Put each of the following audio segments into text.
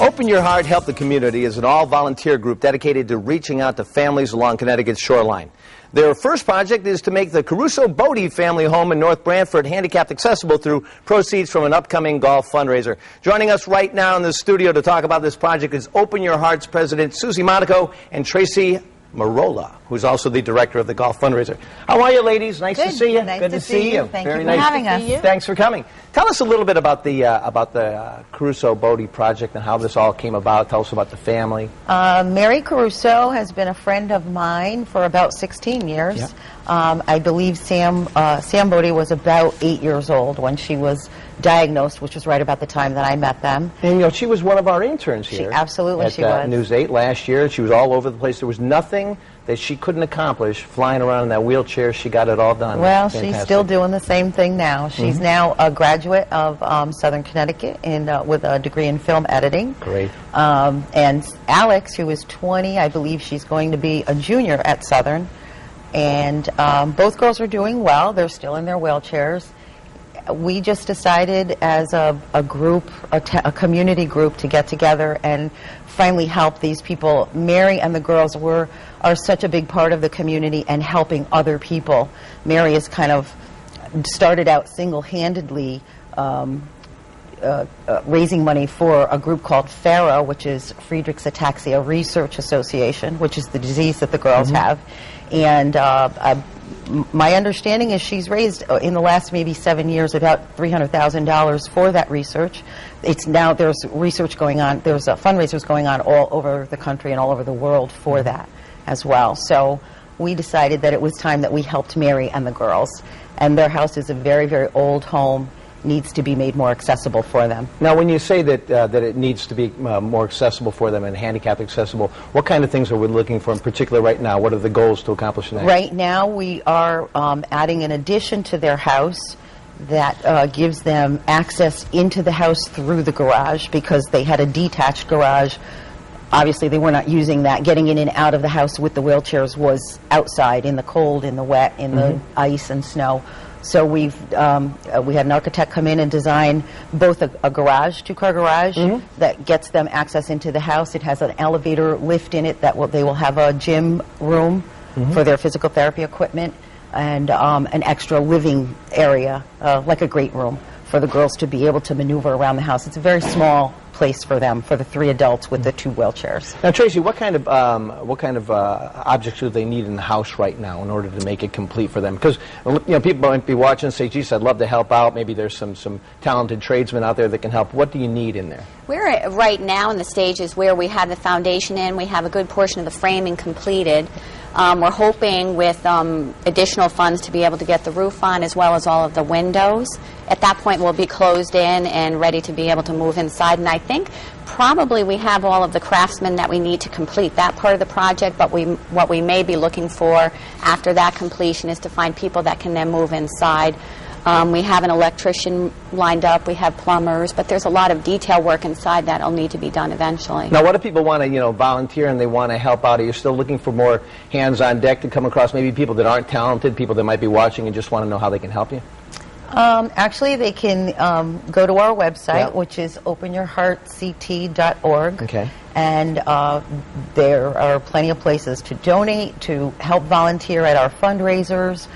Open Your Heart, Help the Community is an all-volunteer group dedicated to reaching out to families along Connecticut's shoreline. Their first project is to make the Caruso Bodie family home in North Branford handicapped accessible through proceeds from an upcoming golf fundraiser. Joining us right now in the studio to talk about this project is Open Your Heart's president Susie Monaco and Tracy Marola, who's also the director of the golf fundraiser. How are you, ladies? Nice to see you. Nice Good to see you. Thank Very you nice for having us. Thanks for coming. Tell us a little bit about the Caruso Bodie project and how this all came about. Tell us about the family. Mary Caruso has been a friend of mine for about 16 years. Yeah. I believe Sam Bodie was about 8 years old when she was diagnosed, which was right about the time that I met them. And you know, she was one of our interns here. Absolutely, she was. At News 8 last year. She was all over the place. There was nothing that she couldn't accomplish flying around in that wheelchair. She got it all done. Well, she's still doing the same thing now. She's now a graduate of Southern Connecticut with a degree in film editing. Great. And Alex, who is 20, I believe she's going to be a junior at Southern. And both girls are doing well. They're still in their wheelchairs. We just decided as a group, a community group, to get together and finally help these people. Mary and the girls are such a big part of the community and helping other people. Mary has kind of started out single-handedly raising money for a group called FARA, which is Friedreich's Ataxia Research Association, which is the disease that the girls have. And my understanding is she's raised in the last maybe 7 years about $300,000 for that research. It's now there's research going on. There's fundraisers going on all over the country and all over the world for that as well. So we decided that it was time that we helped Mary and the girls. And their house is a very, very old home. Needs to be made more accessible for them. Now, when you say that that it needs to be more accessible for them and handicap accessible, what kind of things are we looking for in particular right now? What are the goals to accomplish that? Right now, we are adding an addition to their house that gives them access into the house through the garage, because they had a detached garage. Obviously, they were not using that. Getting in and out of the house with the wheelchairs was outside, in the cold, in the wet, in the ice and snow. So we had an architect come in and design both a garage, two-car garage, that gets them access into the house. It has an elevator lift in it they will have a gym room for their physical therapy equipment, and an extra living area, like a great room, for the girls to be able to maneuver around the house. It's a very small place for them, for the 3 adults with the 2 wheelchairs. Now, Tracy, what kind of objects do they need in the house right now in order to make it complete for them? Because people might be watching and say, "Geez, I'd love to help out." Maybe there's some talented tradesmen out there that can help. What do you need in there? We're right now in the stages where we have the foundation in. We have a good portion of the framing completed. We're hoping with additional funds to be able to get the roof on, as well as all of the windows. At that point, we'll be closed in and ready to be able to move inside. And I think probably we have all of the craftsmen that we need to complete that part of the project, but what we may be looking for after that completion is to find people that can then move inside. We have an electrician lined up, we have plumbers, but there's a lot of detail work inside that will need to be done eventually. Now, what if people want to, volunteer and they want to help out? Are you still looking for more hands on deck to come across, maybe people that aren't talented, people that might be watching and just want to know how they can help you? Actually, they can go to our website, which is openyourheartct.org. Okay. And there are plenty of places to donate, to help volunteer at our fundraisers,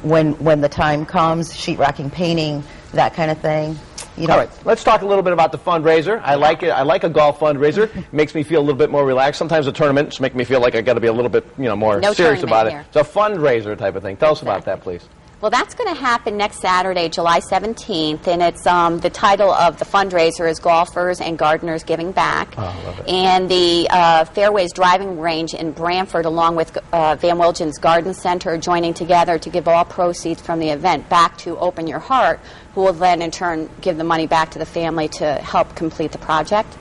when the time comes, sheetrocking, painting, that kind of thing. All right, let's talk a little bit about the fundraiser. I like it. I like a golf fundraiser. It makes me feel a little bit more relaxed. Sometimes the tournaments make me feel like I got to be a little bit, more serious about it. It's a fundraiser type of thing. Tell us about that, please. Well, that's going to happen next Saturday, July 17th, and it's the title of the fundraiser is Golfers and Gardeners Giving Back. Oh, I love it. And the Fairways Driving Range in Branford, along with Van Wilgen's Garden Center, are joining together to give all proceeds from the event back to Open Your Heart, who will then in turn give the money back to the family to help complete the project.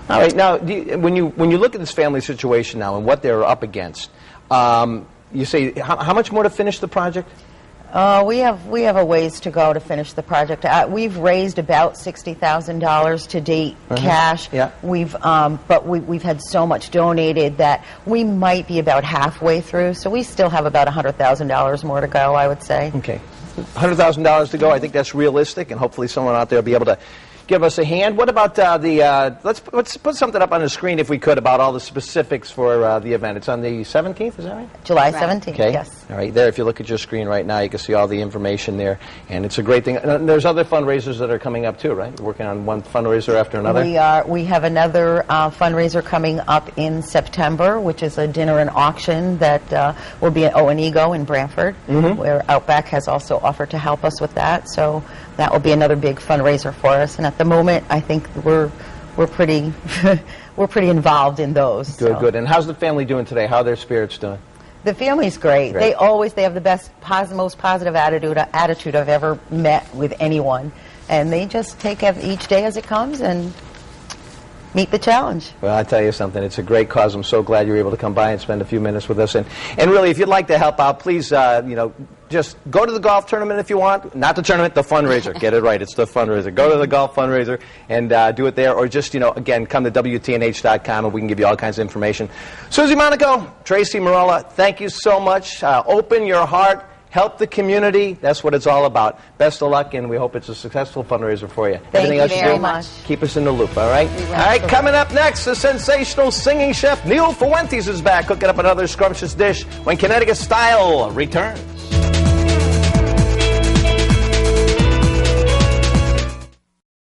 All right. Now, when you look at this family situation now and what they're up against, you say how much more to finish the project? We have a ways to go to finish the project. We've raised about $60,000 to date, cash. Yeah. We've had so much donated that we might be about halfway through. So we still have about $100,000 more to go, I would say. Okay, $100,000 to go. I think that's realistic, and hopefully someone out there will be able to give us a hand. What about let's put something up on the screen if we could about all the specifics for the event. It's on the 17th, is that right? July 17th, okay. Yes. All right, there, if you look at your screen right now, you can see all the information there, and it's a great thing. And there's other fundraisers that are coming up too, right? You're working on one fundraiser after another? We have another fundraiser coming up in September, which is a dinner and auction that will be at Owenigo in Brantford, where Outback has also offered to help us with that. So that will be another big fundraiser for us. And at the moment, I think we're pretty we're pretty involved in those. Good, so. good. And how's the family doing today? How are their spirits doing? The family's great. They have the best, most positive attitude I've ever met with anyone. And they just take each day as it comes and meet the challenge. Well, I tell you something, it's a great cause. I'm so glad you were able to come by and spend a few minutes with us. And really, if you'd like to help out, please, just go to the golf tournament if you want. Not the tournament, the fundraiser. Get it right, it's the fundraiser. Go to the golf fundraiser and do it there. Or just, again, come to WTNH.com and we can give you all kinds of information. Susie Monaco, Tracy Marella, thank you so much. Open your heart. Help the community. That's what it's all about. Best of luck, and we hope it's a successful fundraiser for you. Thank you very much. Keep us in the loop, all right? All right, coming up next, the sensational singing chef Neil Fuentes is back cooking up another scrumptious dish when Connecticut Style returns.